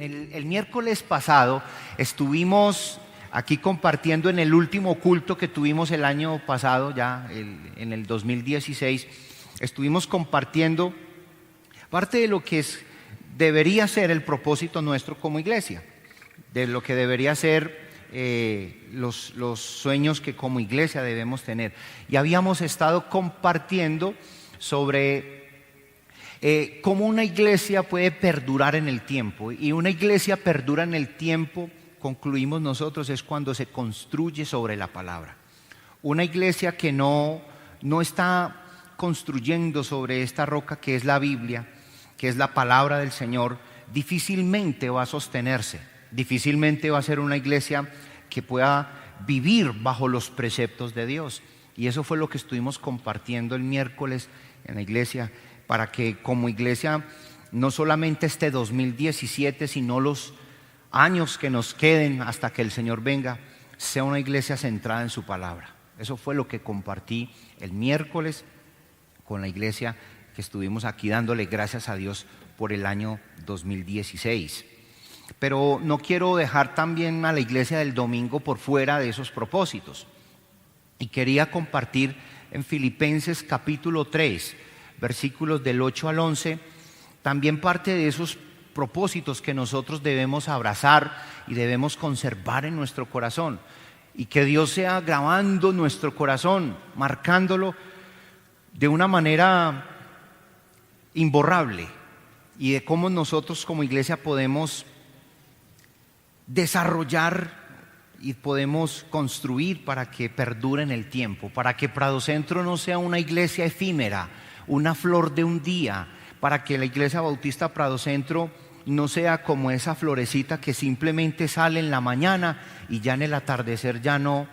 El miércoles pasado estuvimos aquí compartiendo en el último culto que tuvimos el año pasado, en el 2016, estuvimos compartiendo parte de lo que debería ser el propósito nuestro como iglesia, de lo que debería ser los sueños que como iglesia debemos tener. Y habíamos estado compartiendo sobre cómo una iglesia puede perdurar en el tiempo. Y una iglesia perdura en el tiempo, concluimos nosotros, es cuando se construye sobre la palabra. Una iglesia que no está construyendo sobre esta roca que es la Biblia, que es la palabra del Señor, difícilmente va a sostenerse, difícilmente va a ser una iglesia que pueda vivir bajo los preceptos de Dios. Y eso fue lo que estuvimos compartiendo el miércoles en la iglesia, para que como iglesia no solamente este 2017, sino los años que nos queden hasta que el Señor venga, sea una iglesia centrada en su palabra. Eso fue lo que compartí el miércoles con la iglesia que estuvimos aquí dándole gracias a Dios por el año 2016. Pero no quiero dejar también a la iglesia del domingo por fuera de esos propósitos. Y quería compartir en Filipenses capítulo 3, versículos del 8 al 11, también parte de esos propósitos que nosotros debemos abrazar y debemos conservar en nuestro corazón. Y que Dios sea grabando nuestro corazón, marcándolo de una manera imborrable, y de cómo nosotros como iglesia podemos desarrollar y podemos construir para que perdure en el tiempo, para que Prado Centro no sea una iglesia efímera, una flor de un día, para que la Iglesia Bautista Prado Centro no sea como esa florecita que simplemente sale en la mañana y ya en el atardecer ya no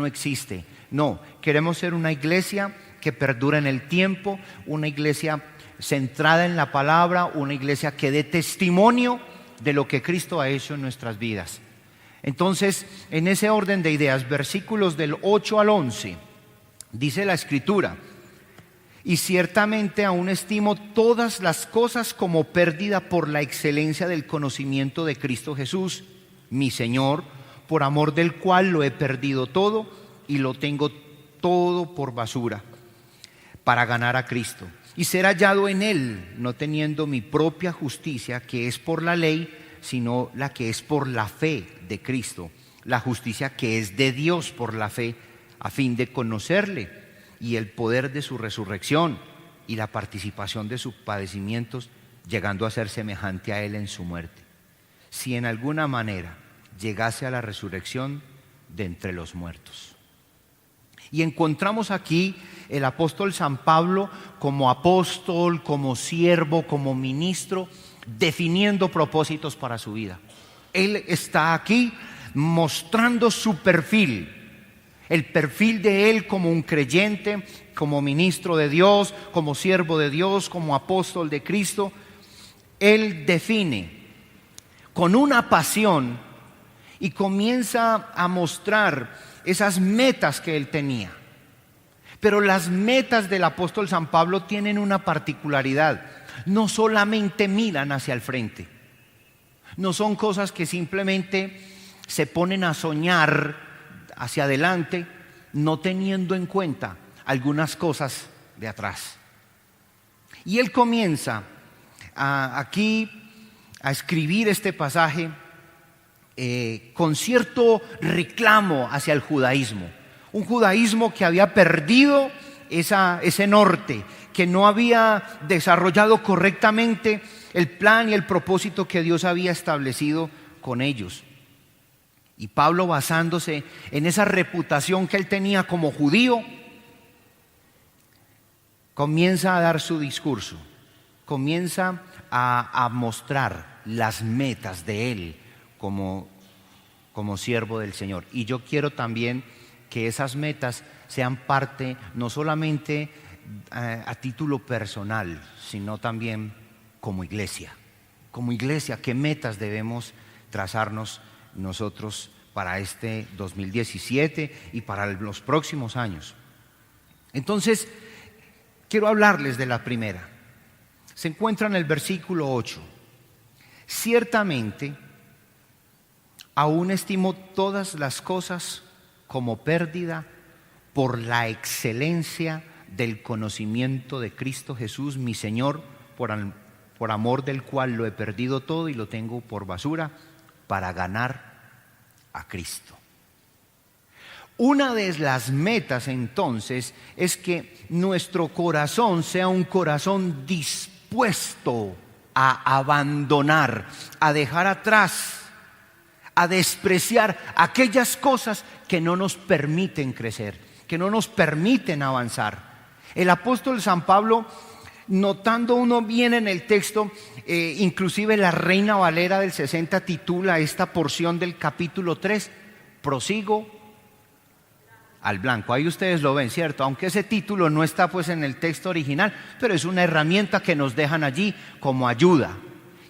existe. No, queremos ser una iglesia que perdura en el tiempo, una iglesia centrada en la palabra, una iglesia que dé testimonio de lo que Cristo ha hecho en nuestras vidas. Entonces, en ese orden de ideas, versículos del 8 al 11, dice la Escritura: y ciertamente aún estimo todas las cosas como pérdida por la excelencia del conocimiento de Cristo Jesús, mi Señor, por amor del cual lo he perdido todo y lo tengo todo por basura, para ganar a Cristo y ser hallado en Él, no teniendo mi propia justicia, que es por la ley, sino la que es por la fe de Cristo, la justicia que es de Dios por la fe, a fin de conocerle y el poder de su resurrección y la participación de sus padecimientos, llegando a ser semejante a Él en su muerte, si en alguna manera llegase a la resurrección de entre los muertos. Y encontramos aquí el apóstol San Pablo como apóstol, como siervo, como ministro, definiendo propósitos para su vida. Él está aquí mostrando su perfil, el perfil de él como un creyente, como ministro de Dios, como siervo de Dios, como apóstol de Cristo. Él define con una pasión y comienza a mostrar esas metas que él tenía. Pero las metas del apóstol San Pablo tienen una particularidad: no solamente miran hacia el frente, no son cosas que simplemente se ponen a soñar hacia adelante, no teniendo en cuenta algunas cosas de atrás. Y él comienza aquí a escribir este pasaje con cierto reclamo hacia el judaísmo, un judaísmo que había perdido ese norte, que no había desarrollado correctamente el plan y el propósito que Dios había establecido con ellos. Y Pablo, basándose en esa reputación que él tenía como judío, comienza a dar su discurso, comienza a mostrar las metas de él como siervo del Señor. Y yo quiero también que esas metas sean parte no solamente a título personal, sino también como iglesia. Como iglesia, ¿qué metas debemos trazarnos nosotros para este 2017 y para los próximos años? Entonces, quiero hablarles de la primera. Se encuentra en el versículo 8. Ciertamente, aún estimo todas las cosas como pérdida por la excelencia del conocimiento de Cristo Jesús, mi Señor, por amor del cual lo he perdido todo y lo tengo por basura para ganar a Cristo. Una de las metas entonces es que nuestro corazón sea un corazón dispuesto a abandonar, a dejar atrás, a despreciar aquellas cosas que no nos permiten crecer, que no nos permiten avanzar. El apóstol San Pablo, notando uno bien en el texto, inclusive la Reina Valera del 60 titula esta porción del capítulo 3, prosigo al blanco. Ahí ustedes lo ven, ¿cierto? Aunque ese título no está pues en el texto original, pero es una herramienta que nos dejan allí como ayuda.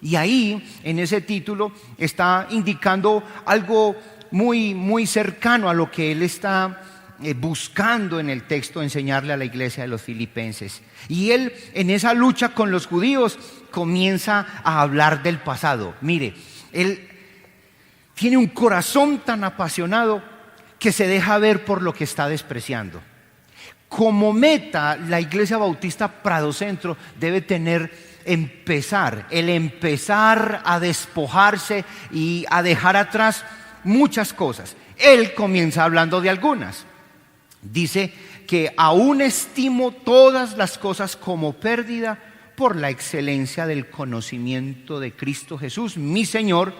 Y ahí, en ese título, está indicando algo muy, muy cercano a lo que él está buscando en el texto enseñarle a la iglesia de los filipenses. Y él, en esa lucha con los judíos, comienza a hablar del pasado. Mire, él tiene un corazón tan apasionado que se deja ver por lo que está despreciando. Como meta, la Iglesia Bautista Prado Centro debe tener el empezar a despojarse y a dejar atrás muchas cosas. Él comienza hablando de algunas. Dice que aún estimo todas las cosas como pérdida por la excelencia del conocimiento de Cristo Jesús, mi Señor,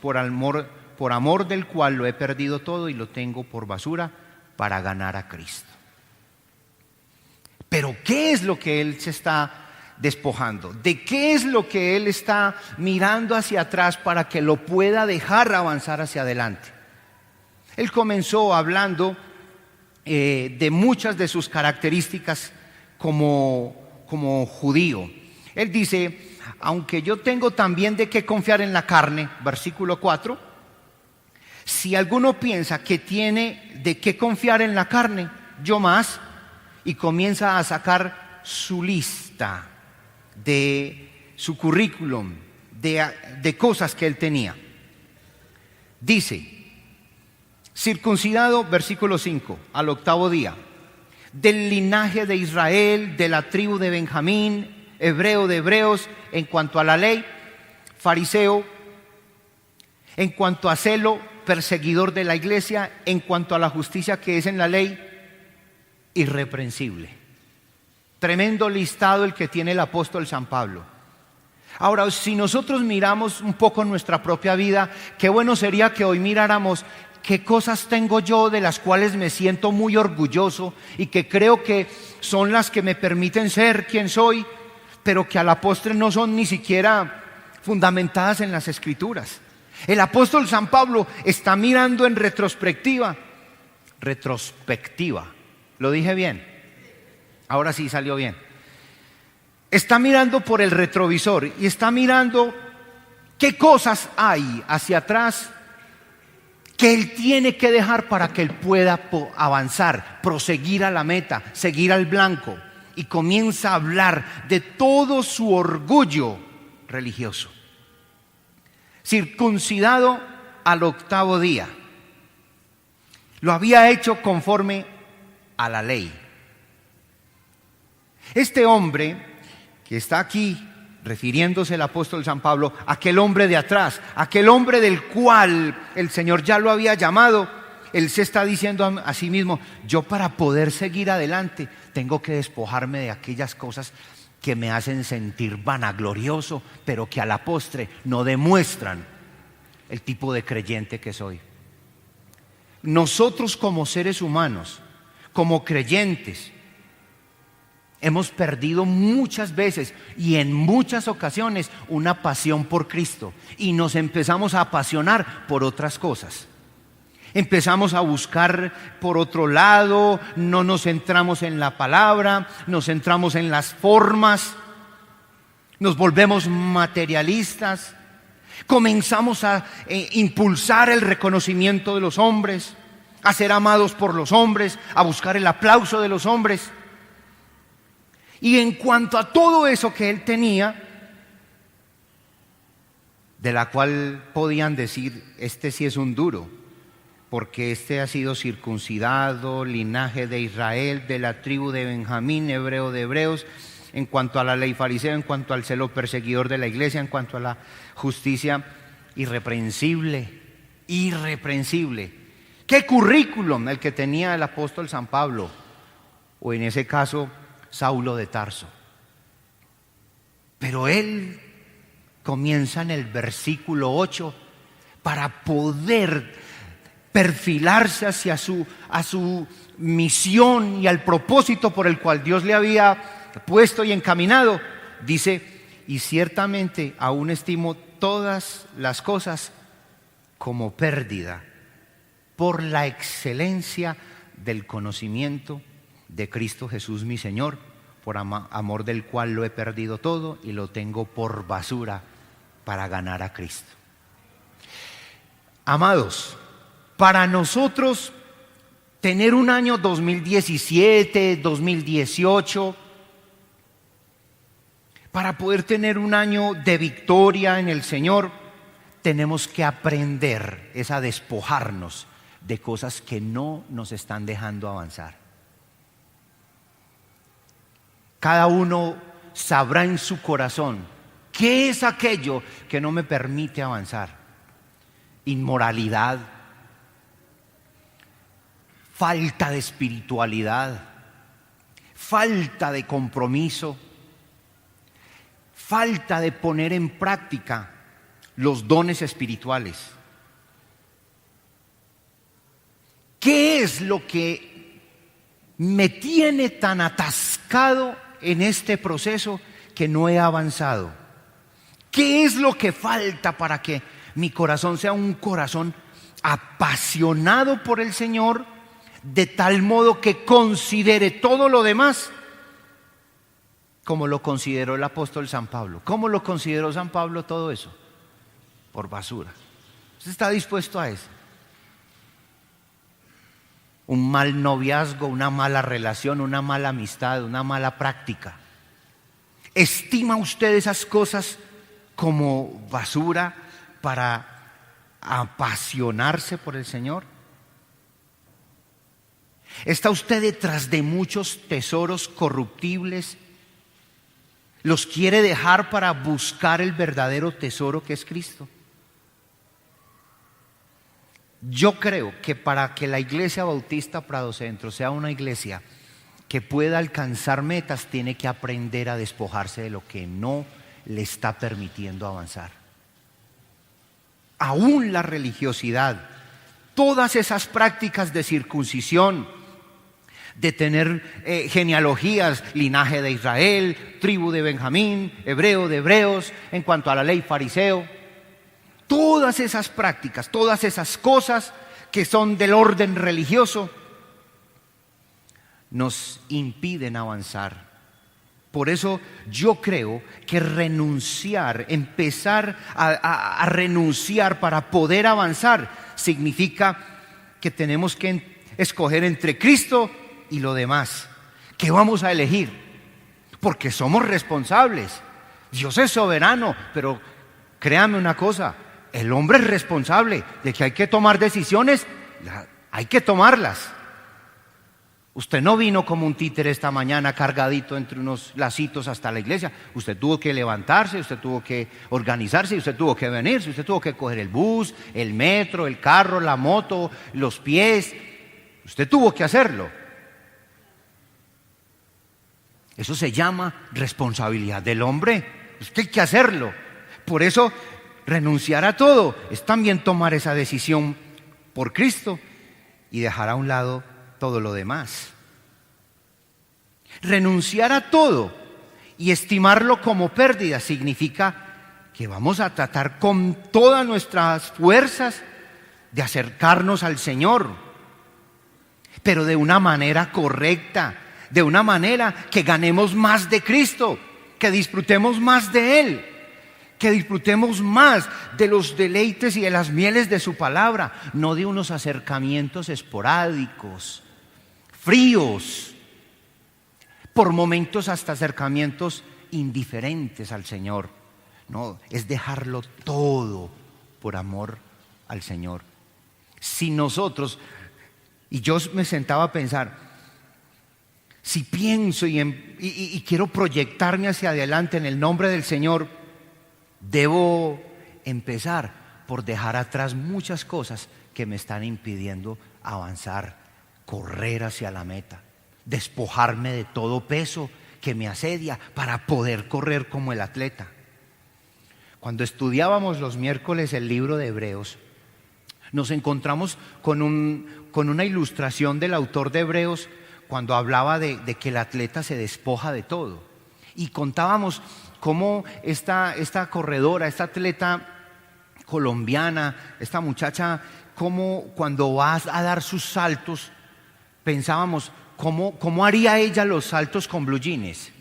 por amor del cual lo he perdido todo y lo tengo por basura para ganar a Cristo. Pero ¿qué es lo que él se está despojando? ¿De qué es lo que él está mirando hacia atrás para que lo pueda dejar avanzar hacia adelante? Él comenzó hablando de muchas de sus características como judío. Él dice, aunque yo tengo también de qué confiar en la carne, versículo 4, si alguno piensa que tiene de qué confiar en la carne, yo más, y comienza a sacar su lista de su currículum, de cosas que él tenía. Dice, circuncidado, versículo 5, al 8º día, del linaje de Israel, de la tribu de Benjamín, hebreo de hebreos, en cuanto a la ley, fariseo, en cuanto a celo, perseguidor de la iglesia, en cuanto a la justicia que es en la ley, irreprensible. Tremendo listado el que tiene el apóstol San Pablo. Ahora, si nosotros miramos un poco nuestra propia vida, qué bueno sería que hoy miráramos qué cosas tengo yo de las cuales me siento muy orgulloso y que creo que son las que me permiten ser quien soy, pero que a la postre no son ni siquiera fundamentadas en las Escrituras. El apóstol San Pablo está mirando en retrospectiva. ¿Lo dije bien? Ahora sí salió bien. Está mirando por el retrovisor y está mirando qué cosas hay hacia atrás que él tiene que dejar para que él pueda avanzar, proseguir a la meta, seguir al blanco. Y comienza a hablar de todo su orgullo religioso. Circuncidado al 8º día. Lo había hecho conforme a la ley. Este hombre que está aquí, refiriéndose el apóstol San Pablo, aquel hombre de atrás, aquel hombre del cual el Señor ya lo había llamado, él se está diciendo a sí mismo, yo para poder seguir adelante tengo que despojarme de aquellas cosas que me hacen sentir vanaglorioso, pero que a la postre no demuestran el tipo de creyente que soy. Nosotros como seres humanos, como creyentes, hemos perdido muchas veces y en muchas ocasiones una pasión por Cristo y nos empezamos a apasionar por otras cosas. Empezamos a buscar por otro lado, no nos centramos en la palabra, nos centramos en las formas, nos volvemos materialistas, comenzamos a impulsar el reconocimiento de los hombres, a ser amados por los hombres, a buscar el aplauso de los hombres. Y en cuanto a todo eso que él tenía, de la cual podían decir, este sí es un duro, porque este ha sido circuncidado, linaje de Israel, de la tribu de Benjamín, hebreo de hebreos, en cuanto a la ley fariseo, en cuanto al celo perseguidor de la iglesia, en cuanto a la justicia irreprensible. ¿Qué currículum el que tenía el apóstol San Pablo? O en ese caso, Saulo de Tarso. Pero él comienza en el versículo 8 para poder perfilarse hacia su misión y al propósito por el cual Dios le había puesto y encaminado. Dice, y ciertamente aún estimo todas las cosas como pérdida por la excelencia del conocimiento de Cristo Jesús mi Señor, por amor del cual lo he perdido todo y lo tengo por basura para ganar a Cristo. Amados, para nosotros tener un año 2017, 2018, para poder tener un año de victoria en el Señor, tenemos que aprender a despojarnos de cosas que no nos están dejando avanzar. Cada uno sabrá en su corazón qué es aquello que no me permite avanzar. Inmoralidad, falta de espiritualidad, falta de compromiso, falta de poner en práctica los dones espirituales. ¿Qué es lo que me tiene tan atascado en este proceso que no he avanzado? ¿Qué es lo que falta para que mi corazón sea un corazón apasionado por el Señor, de tal modo que considere todo lo demás como lo consideró el apóstol San Pablo? ¿Cómo lo consideró San Pablo todo eso? Por basura. ¿Usted está dispuesto a eso? Un mal noviazgo, una mala relación, una mala amistad, una mala práctica. ¿Estima usted esas cosas como basura para apasionarse por el Señor? ¿Está usted detrás de muchos tesoros corruptibles? ¿Los quiere dejar para buscar el verdadero tesoro que es Cristo? Yo creo que para que la Iglesia Bautista Prado Centro sea una iglesia que pueda alcanzar metas, tiene que aprender a despojarse de lo que no le está permitiendo avanzar. Aún la religiosidad, todas esas prácticas de circuncisión, de tener genealogías, linaje de Israel, tribu de Benjamín, hebreo de hebreos, en cuanto a la ley fariseo, todas esas prácticas, todas esas cosas que son del orden religioso, nos impiden avanzar. Por eso yo creo que renunciar, empezar a renunciar para poder avanzar, significa que tenemos que escoger entre Cristo y lo demás. ¿Qué vamos a elegir? Porque somos responsables. Dios es soberano, pero créame una cosa, el hombre es responsable de que hay que tomar decisiones, hay que tomarlas. Usted no vino como un títere esta mañana cargadito entre unos lacitos hasta la iglesia. Usted tuvo que levantarse, usted tuvo que organizarse, usted tuvo que venirse, usted tuvo que coger el bus, el metro, el carro, la moto, los pies. Usted tuvo que hacerlo. Eso se llama responsabilidad del hombre. Usted hay que hacerlo. Por eso renunciar a todo es también tomar esa decisión por Cristo y dejar a un lado todo lo demás. Renunciar a todo y estimarlo como pérdida significa que vamos a tratar con todas nuestras fuerzas de acercarnos al Señor, pero de una manera correcta, de una manera que ganemos más de Cristo, que disfrutemos más de Él, que disfrutemos más de los deleites y de las mieles de su palabra, no de unos acercamientos esporádicos, fríos, por momentos hasta acercamientos indiferentes al Señor. No, es dejarlo todo por amor al Señor. Si nosotros, y yo me sentaba a pensar, si pienso y quiero proyectarme hacia adelante en el nombre del Señor, debo empezar por dejar atrás muchas cosas que me están impidiendo avanzar, correr hacia la meta, despojarme de todo peso que me asedia para poder correr como el atleta. Cuando estudiábamos los miércoles el libro de Hebreos, nos encontramos con una ilustración del autor de Hebreos cuando hablaba de que el atleta se despoja de todo. Y contábamos cómo esta corredora, esta atleta colombiana, esta muchacha, cómo cuando va a dar sus saltos, pensábamos, ¿cómo haría ella los saltos con blue jeans?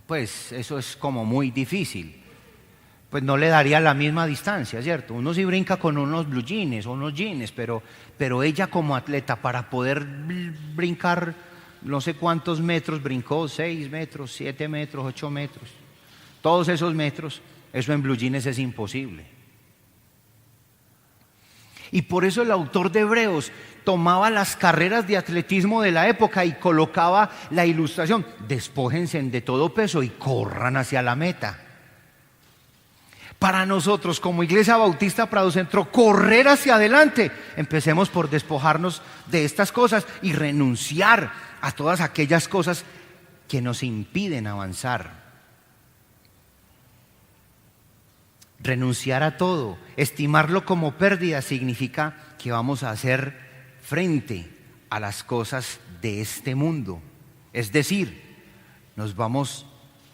Pues eso es como muy difícil. Pues no le daría la misma distancia, ¿cierto? Uno sí brinca con unos blue jeans o unos jeans, pero ella como atleta para poder brincar no sé cuántos metros, brincó 6 metros, 7 metros, 8 metros. Todos esos metros, eso en blue jeans es imposible. Y por eso el autor de Hebreos tomaba las carreras de atletismo de la época y colocaba la ilustración: despójense de todo peso y corran hacia la meta. Para nosotros como Iglesia Bautista Prado Centro, correr hacia adelante, empecemos por despojarnos de estas cosas y renunciar a todas aquellas cosas que nos impiden avanzar. Renunciar a todo, estimarlo como pérdida, significa que vamos a hacer frente a las cosas de este mundo. Es decir, nos vamos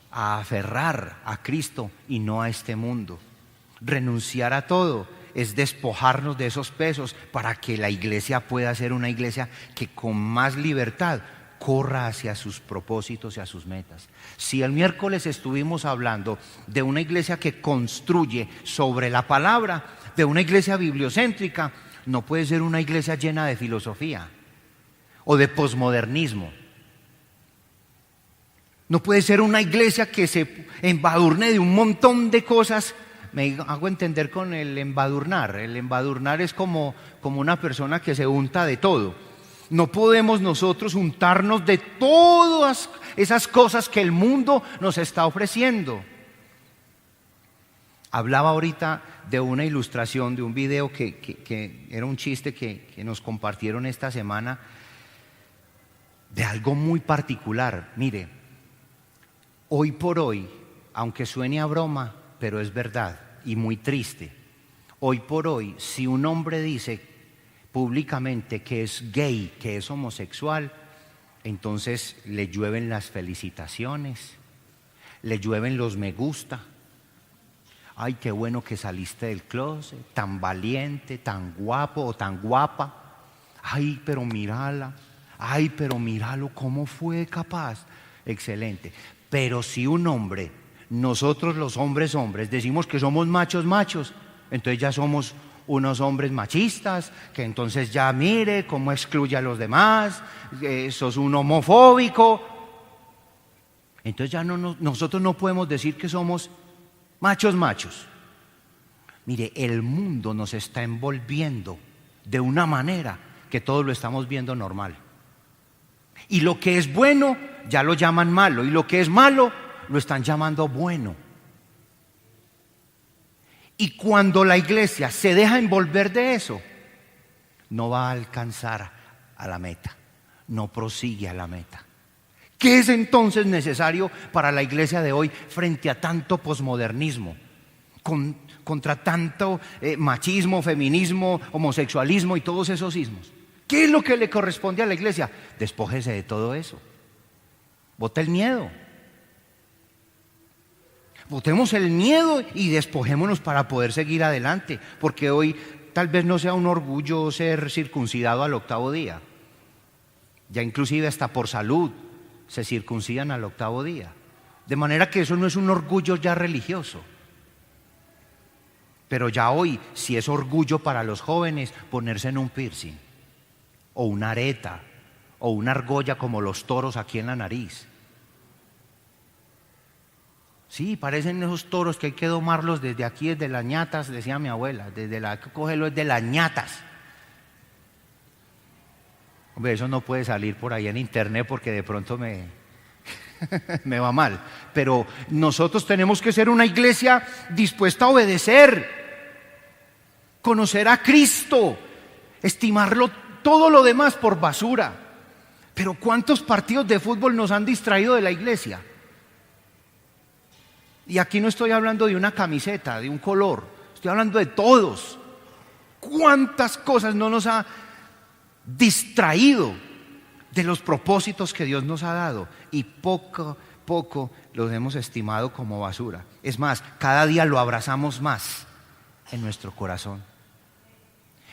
a aferrar a Cristo y no a este mundo. Renunciar a todo es despojarnos de esos pesos para que la iglesia pueda ser una iglesia que con más libertad corra hacia sus propósitos y a sus metas. Si el miércoles estuvimos hablando de una iglesia que construye sobre la palabra, de una iglesia bibliocéntrica, no puede ser una iglesia llena de filosofía o de posmodernismo. No puede ser una iglesia que se embadurne de un montón de cosas. Me hago entender con el embadurnar. El embadurnar es como una persona que se unta de todo. No podemos nosotros untarnos de todas esas cosas que el mundo nos está ofreciendo. Hablaba ahorita de una ilustración, de un video que era un chiste que nos compartieron esta semana, de algo muy particular. Mire, hoy por hoy, aunque suene a broma, pero es verdad y muy triste, hoy por hoy, si un hombre dice públicamente que es gay, que es homosexual, entonces le llueven las felicitaciones, le llueven los me gusta. Ay, qué bueno que saliste del closet, tan valiente, tan guapo o tan guapa. Ay, pero mírala, ay, pero míralo, ¿cómo fue capaz? Excelente. Pero si un hombre, nosotros los hombres decimos que somos machos, entonces ya somos unos hombres machistas, que entonces ya mire cómo excluye a los demás, sos un homofóbico. Entonces ya nosotros no podemos decir que somos machos. Mire, el mundo nos está envolviendo de una manera que todos lo estamos viendo normal. Y lo que es bueno ya lo llaman malo, y lo que es malo lo están llamando bueno. Y cuando la iglesia se deja envolver de eso, no va a alcanzar a la meta, no prosigue a la meta. ¿Qué es entonces necesario para la iglesia de hoy frente a tanto posmodernismo, contra tanto machismo, feminismo, homosexualismo y todos esos ismos? ¿Qué es lo que le corresponde a la iglesia? Despójese de todo eso. Bote el miedo. Botemos el miedo y despojémonos para poder seguir adelante, porque hoy tal vez no sea un orgullo ser circuncidado al 8º día. Ya inclusive hasta por salud se circuncidan al 8º día. De manera que eso no es un orgullo ya religioso. Pero ya hoy sí es orgullo para los jóvenes ponerse en un piercing, o una areta, o una argolla como los toros aquí en la nariz. Sí, parecen esos toros que hay que domarlos desde aquí, desde las ñatas, decía mi abuela, hay que cogerlo desde las ñatas. Hombre, eso no puede salir por ahí en internet porque de pronto me va mal. Pero nosotros tenemos que ser una iglesia dispuesta a obedecer, conocer a Cristo, estimarlo todo lo demás por basura. Pero ¿cuántos partidos de fútbol nos han distraído de la iglesia? Y aquí no estoy hablando de una camiseta, de un color, estoy hablando de todos. ¿Cuántas cosas no nos ha distraído de los propósitos que Dios nos ha dado? Y poco a poco los hemos estimado como basura. Es más, cada día lo abrazamos más en nuestro corazón.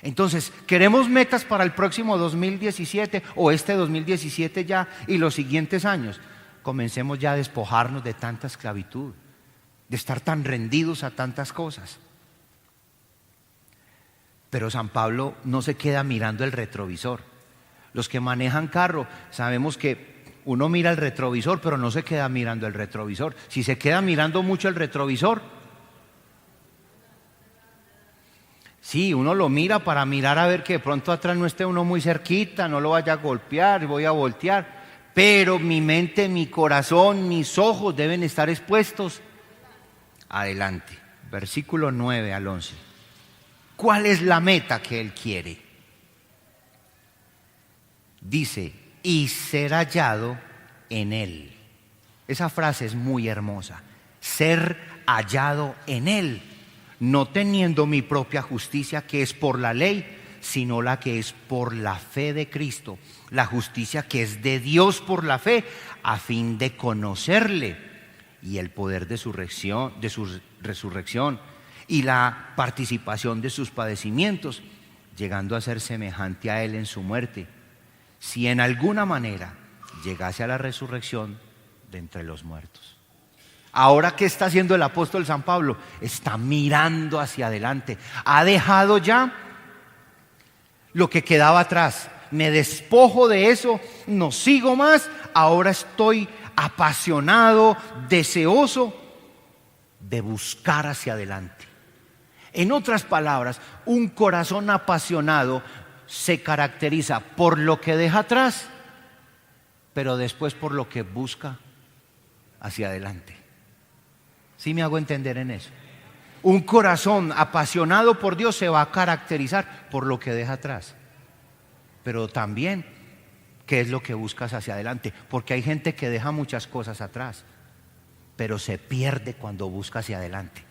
Entonces, ¿queremos metas para el próximo 2017 o este 2017 ya y los siguientes años? Comencemos ya a despojarnos de tanta esclavitud, de estar tan rendidos a tantas cosas. Pero San Pablo no se queda mirando el retrovisor. Los que manejan carro sabemos que uno mira el retrovisor, pero no se queda mirando el retrovisor. Si se queda mirando mucho el retrovisor, sí, uno lo mira para mirar a ver que de pronto atrás no esté uno muy cerquita, no lo vaya a golpear, voy a voltear. Pero mi mente, mi corazón, mis ojos deben estar expuestos adelante. Versículo 9 al 11. ¿Cuál es la meta que Él quiere? Dice, y ser hallado en Él. Esa frase es muy hermosa. Ser hallado en Él, no teniendo mi propia justicia que es por la ley, sino la que es por la fe de Cristo, la justicia que es de Dios por la fe, a fin de conocerle y el poder de su resurrección y la participación de sus padecimientos, llegando a ser semejante a Él en su muerte, si en alguna manera llegase a la resurrección de entre los muertos. Ahora, ¿qué está haciendo el apóstol San Pablo? Está mirando hacia adelante. Ha dejado ya lo que quedaba atrás. Me despojo de eso, no sigo más. Ahora estoy apasionado, deseoso de buscar hacia adelante. En otras palabras, un corazón apasionado se caracteriza por lo que deja atrás, pero después por lo que busca hacia adelante. ¿Sí me hago entender en eso? Un corazón apasionado por Dios se va a caracterizar por lo que deja atrás, pero también qué es lo que buscas hacia adelante, porque hay gente que deja muchas cosas atrás, pero se pierde cuando busca hacia adelante.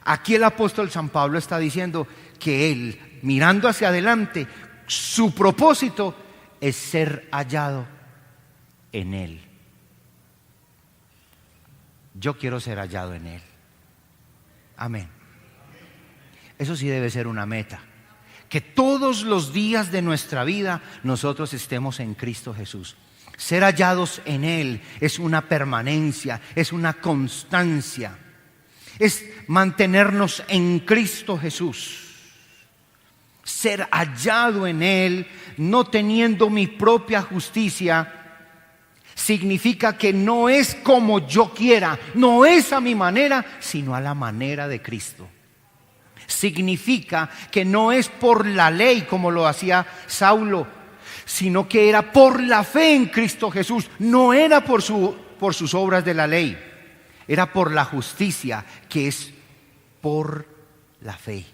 Aquí el apóstol San Pablo está diciendo que él, mirando hacia adelante, su propósito es ser hallado en Él. Yo quiero ser hallado en Él. Amén. Eso sí debe ser una meta. Que todos los días de nuestra vida nosotros estemos en Cristo Jesús. Ser hallados en Él es una permanencia, es una constancia. Es mantenernos en Cristo Jesús. Ser hallado en Él, no teniendo mi propia justicia, significa que no es como yo quiera, no es a mi manera, sino a la manera de Cristo. Significa que no es por la ley como lo hacía Saulo, sino que era por la fe en Cristo Jesús. No era por sus obras de la ley, era por la justicia que es por la fe.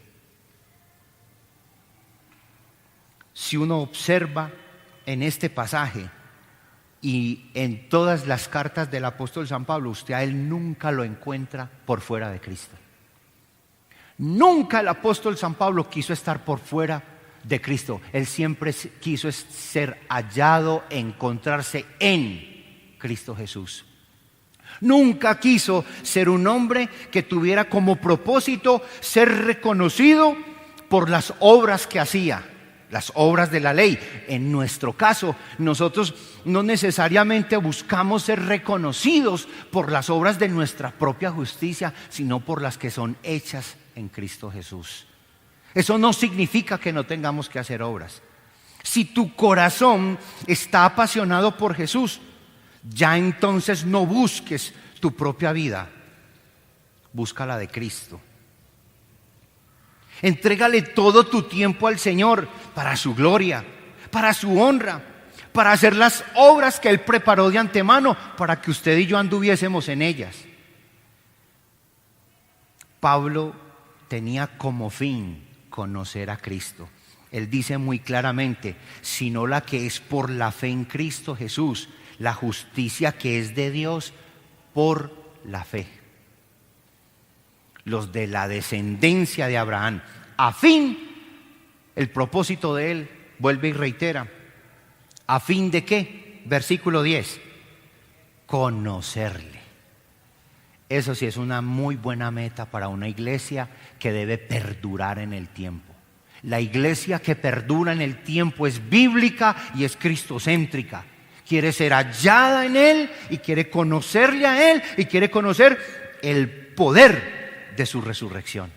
Si uno observa en este pasaje y en todas las cartas del apóstol San Pablo, usted a él nunca lo encuentra por fuera de Cristo. Nunca el apóstol San Pablo quiso estar por fuera de Cristo. Él siempre quiso ser hallado, encontrarse en Cristo Jesús. Nunca quiso ser un hombre que tuviera como propósito ser reconocido por las obras que hacía, las obras de la ley. En nuestro caso, nosotros no necesariamente buscamos ser reconocidos por las obras de nuestra propia justicia, sino por las que son hechas en Cristo Jesús. Eso no significa que no tengamos que hacer obras. Si tu corazón está apasionado por Jesús, ya entonces no busques tu propia vida, busca la de Cristo. Entrégale todo tu tiempo al Señor para su gloria, para su honra, para hacer las obras que Él preparó de antemano para que usted y yo anduviésemos en ellas. Pablo tenía como fin conocer a Cristo. Él dice muy claramente, sino la que es por la fe en Cristo Jesús, la justicia que es de Dios por la fe. Los de la descendencia de Abraham, a fin, el propósito de él, vuelve y reitera, ¿a fin de qué? Versículo 10, conocerle. Eso sí es una muy buena meta para una iglesia que debe perdurar en el tiempo. La iglesia que perdura en el tiempo es bíblica y es cristocéntrica. Quiere ser hallada en Él y quiere conocerle a Él y quiere conocer el poder de su resurrección.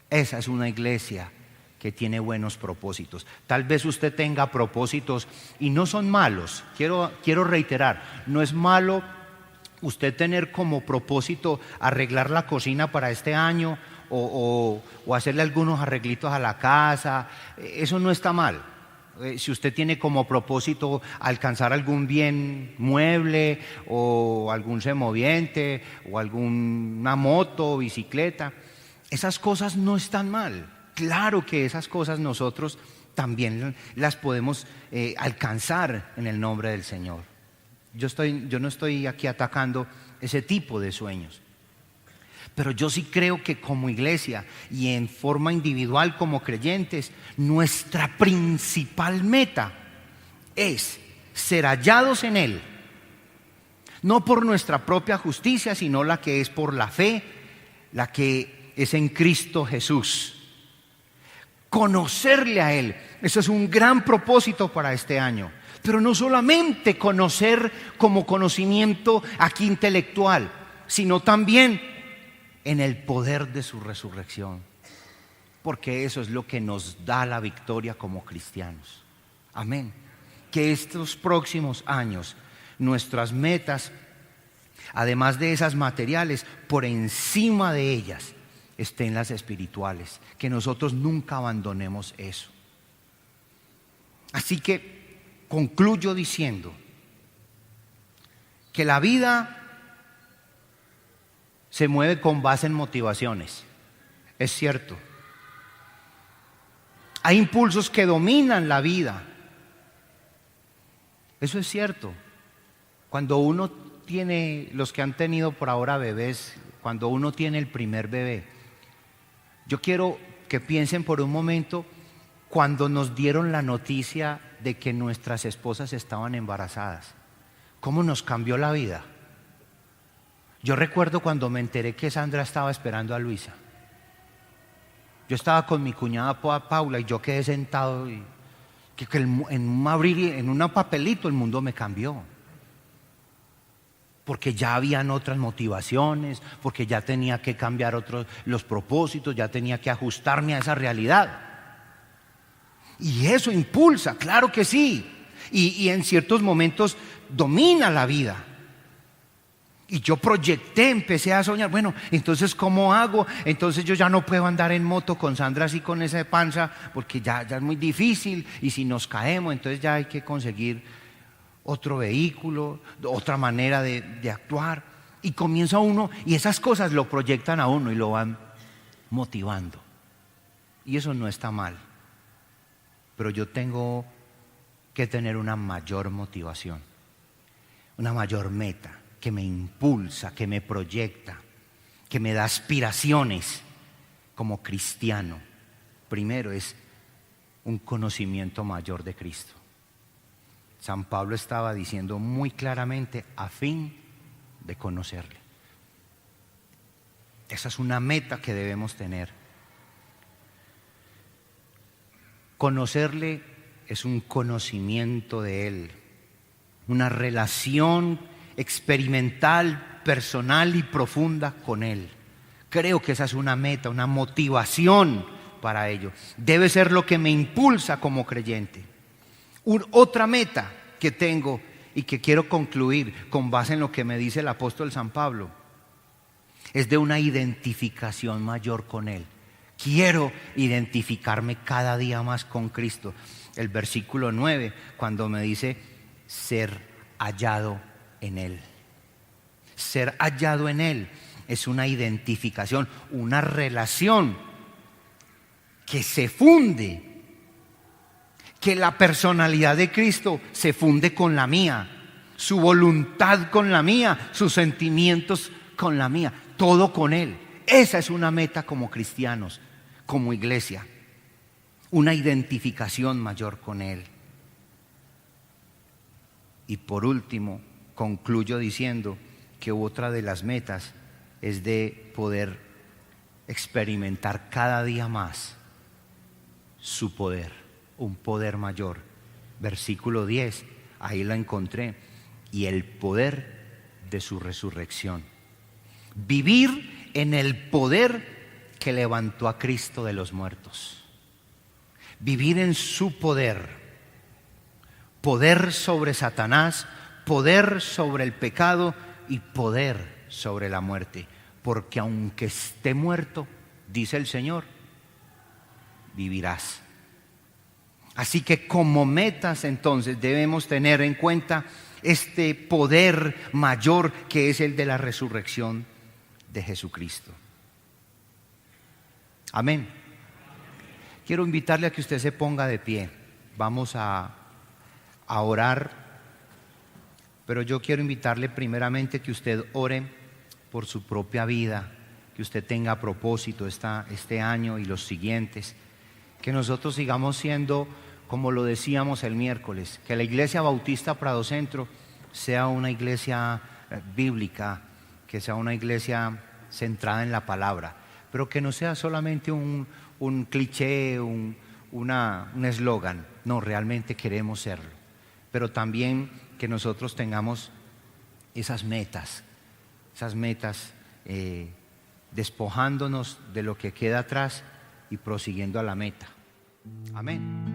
Esa es una iglesia que tiene buenos propósitos. Tal vez usted tenga propósitos y no son malos. Quiero reiterar, no es malo usted tener como propósito arreglar la cocina para este año o hacerle algunos arreglitos a la casa. Eso no está mal. Si usted tiene como propósito alcanzar algún bien mueble o algún semoviente o alguna moto o bicicleta, esas cosas no están mal. Claro que esas cosas nosotros también las podemos alcanzar en el nombre del Señor. Yo no estoy aquí atacando ese tipo de sueños, pero yo sí creo que como iglesia y en forma individual como creyentes, nuestra principal meta es ser hallados en Él, no por nuestra propia justicia, sino la que es por la fe, la que es en Cristo Jesús. Conocerle a Él, eso es un gran propósito para este año. Pero no solamente conocer como conocimiento aquí intelectual, sino también en el poder de su resurrección, porque eso es lo que nos da la victoria como cristianos. Amén. Que estos próximos años, nuestras metas, además de esas materiales, por encima de ellas estén las espirituales, que nosotros nunca abandonemos eso. Así que concluyo diciendo que la vida se mueve con base en motivaciones. Es cierto. Hay impulsos que dominan la vida. Eso es cierto. Cuando uno tiene, los que han tenido por ahora bebés, cuando uno tiene el primer bebé, yo quiero que piensen por un momento cuando nos dieron la noticia de que nuestras esposas estaban embarazadas. ¿Cómo nos cambió la vida? Yo recuerdo cuando me enteré que Sandra estaba esperando a Luisa. Yo estaba con mi cuñada Paula y yo quedé sentado y en un papelito el mundo me cambió. Porque ya habían otras motivaciones, porque ya tenía que cambiar los propósitos, ya tenía que ajustarme a esa realidad. Y eso impulsa, claro que sí. Y en ciertos momentos domina la vida. Y yo empecé a soñar, bueno, entonces ¿cómo hago? Entonces yo ya no puedo andar en moto con Sandra así con esa panza, porque ya es muy difícil, y si nos caemos, entonces ya hay que conseguir otro vehículo, otra manera de actuar. Y comienza uno, y esas cosas lo proyectan a uno y lo van motivando. Y eso no está mal. Pero yo tengo que tener una mayor motivación, una mayor meta que me impulsa, que me proyecta, que me da aspiraciones como cristiano. Primero es un conocimiento mayor de Cristo. San Pablo estaba diciendo muy claramente, a fin de conocerle. Esa es una meta que debemos tener. Conocerle es un conocimiento de Él, una relación experimental, personal y profunda con Él. Creo que esa es una meta, una motivación para ello. Debe ser lo que me impulsa como creyente. Otra meta que tengo y que quiero concluir con base en lo que me dice el apóstol San Pablo es de una identificación mayor con Él. Quiero identificarme cada día más con Cristo. El versículo 9, cuando me dice ser hallado en Él. Ser hallado en Él es una identificación, una relación que se funde, que la personalidad de Cristo se funde con la mía, su voluntad con la mía, sus sentimientos con la mía, todo con Él. Esa es una meta como cristianos, como iglesia, una identificación mayor con Él. Y por último, concluyo diciendo que otra de las metas es de poder experimentar cada día más su poder, un poder mayor. Versículo 10, ahí la encontré, y el poder de su resurrección. Vivir en el poder que levantó a Cristo de los muertos. Vivir en su poder. Poder sobre Satanás, poder sobre el pecado y poder sobre la muerte. Porque aunque esté muerto, dice el Señor, vivirás. Así que como metas entonces debemos tener en cuenta este poder mayor que es el de la resurrección de Jesucristo. Amén. Quiero invitarle a que usted se ponga de pie. Vamos a orar, pero yo quiero invitarle primeramente que usted ore por su propia vida, que usted tenga propósito este año y los siguientes, que nosotros sigamos siendo, como lo decíamos el miércoles, que la Iglesia Bautista Prado Centro sea una iglesia bíblica, que sea una iglesia centrada en la palabra, pero que no sea solamente un cliché, un eslogan. No, realmente queremos serlo, pero también que nosotros tengamos esas metas, despojándonos de lo que queda atrás y prosiguiendo a la meta. Amén.